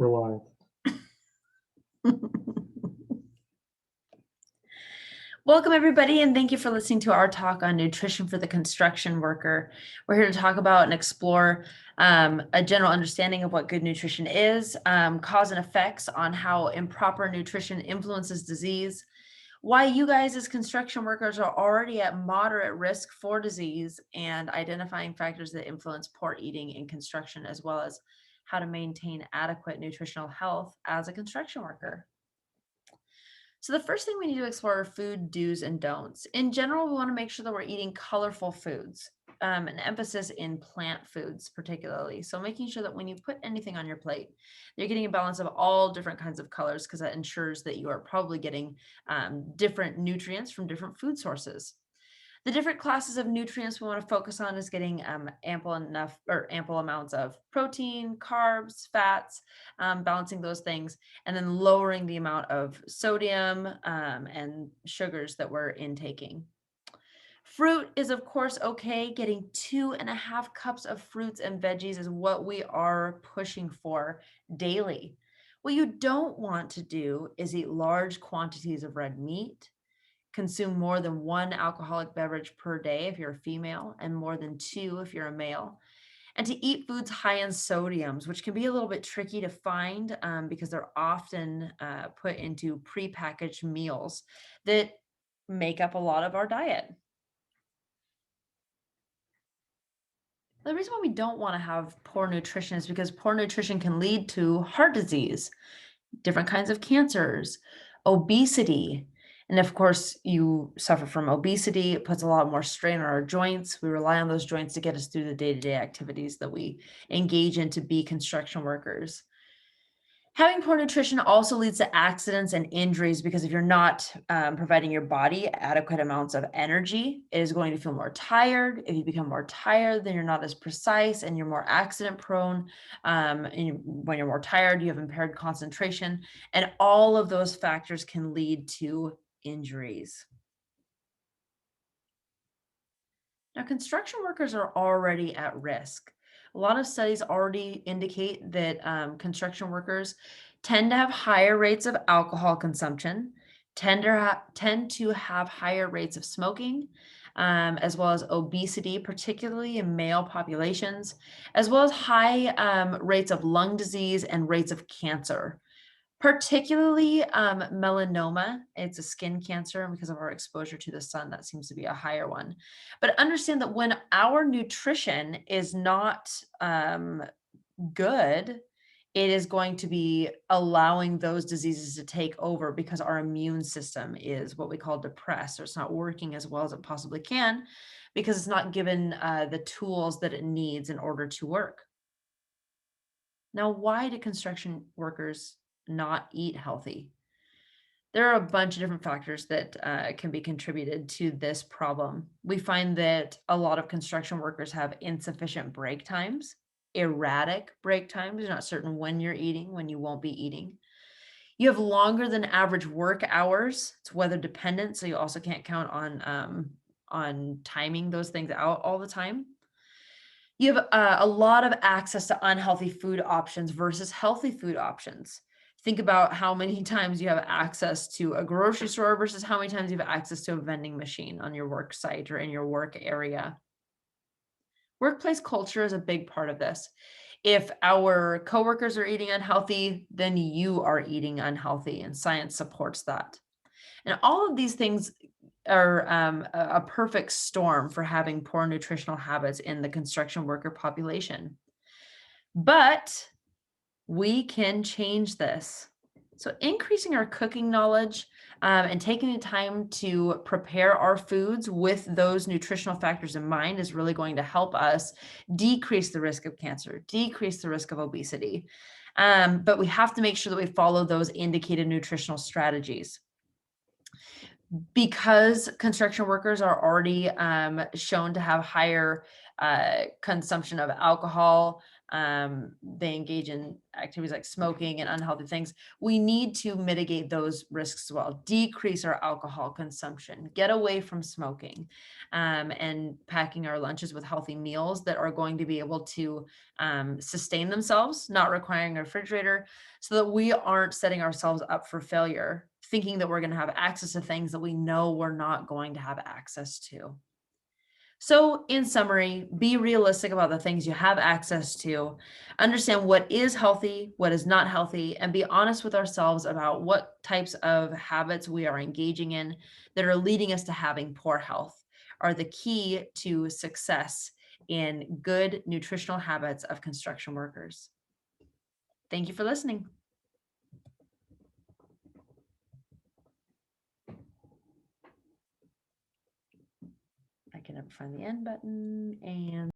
reliant. Welcome, everybody, and thank you for listening to our talk on nutrition for the construction worker. We're here to talk about and explore a general understanding of what good nutrition is, cause and effects on how improper nutrition influences disease, why you guys as construction workers are already at moderate risk for disease, and identifying factors that influence poor eating in construction, as well as how to maintain adequate nutritional health as a construction worker. So the first thing we need to explore are food do's and don'ts. In general, we want to make sure that we're eating colorful foods, an emphasis in plant foods particularly. So making sure that when you put anything on your plate, you're getting a balance of all different kinds of colors, because that ensures that you are probably getting different nutrients from different food sources. The different classes of nutrients we want to focus on is getting ample amounts of protein, carbs, fats, balancing those things, and then lowering the amount of sodium and sugars that we're intaking. Fruit is, of course, okay. Getting 2.5 cups of fruits and veggies is what we are pushing for daily. What you don't want to do is eat large quantities of red meat, consume more than 1 alcoholic beverage per day if you're a female, and more than 2 if you're a male. And to eat foods high in sodiums, which can be a little bit tricky to find because they're often put into prepackaged meals that make up a lot of our diet. The reason why we don't want to have poor nutrition is because poor nutrition can lead to heart disease, different kinds of cancers, obesity. And of course, you suffer from obesity. It puts a lot more strain on our joints. We rely on those joints to get us through the day-to-day activities that we engage in to be construction workers. Having poor nutrition also leads to accidents and injuries, because if you're not providing your body adequate amounts of energy, it is going to feel more tired. If you become more tired, then you're not as precise and you're more accident prone. When you're more tired, you have impaired concentration, and all of those factors can lead to injuries. Now, construction workers are already at risk. A lot of studies already indicate that construction workers tend to have higher rates of alcohol consumption, tend to have higher rates of smoking, as well as obesity, particularly in male populations, as well as high rates of lung disease and rates of cancer. Particularly melanoma. It's a skin cancer, and because of our exposure to the sun, that seems to be a higher one. But understand that when our nutrition is not good, it is going to be allowing those diseases to take over, because our immune system is what we call depressed, or it's not working as well as it possibly can, because it's not given the tools that it needs in order to work. Now, why do construction workers not eat healthy? There are a bunch of different factors that can be contributed to this problem. We find that a lot of construction workers have insufficient break times, erratic break times. You're not certain when you're eating, when you won't be eating. You have longer than average work hours. It's weather dependent, so you also can't count on timing those things out all the time. You have a lot of access to unhealthy food options versus healthy food options. Think about how many times you have access to a grocery store versus how many times you have access to a vending machine on your work site or in your work area. Workplace culture is a big part of this. If our coworkers are eating unhealthy, then you are eating unhealthy, and science supports that. And all of these things are a perfect storm for having poor nutritional habits in the construction worker population. But we can change this. So increasing our cooking knowledge and taking the time to prepare our foods with those nutritional factors in mind is really going to help us decrease the risk of cancer, decrease the risk of obesity. But we have to make sure that we follow those indicated nutritional strategies. Because construction workers are already shown to have higher consumption of alcohol, they engage in activities like smoking and unhealthy things. We need to mitigate those risks as well, decrease our alcohol consumption, get away from smoking, and packing our lunches with healthy meals that are going to be able to sustain themselves, not requiring a refrigerator, so that we aren't setting ourselves up for failure, thinking that we're going to have access to things that we know we're not going to have access to. So, in summary, be realistic about the things you have access to, understand what is healthy, what is not healthy, and be honest with ourselves about what types of habits we are engaging in that are leading us to having poor health are the key to success in good nutritional habits of construction workers. Thank you for listening. I can never find the end button, and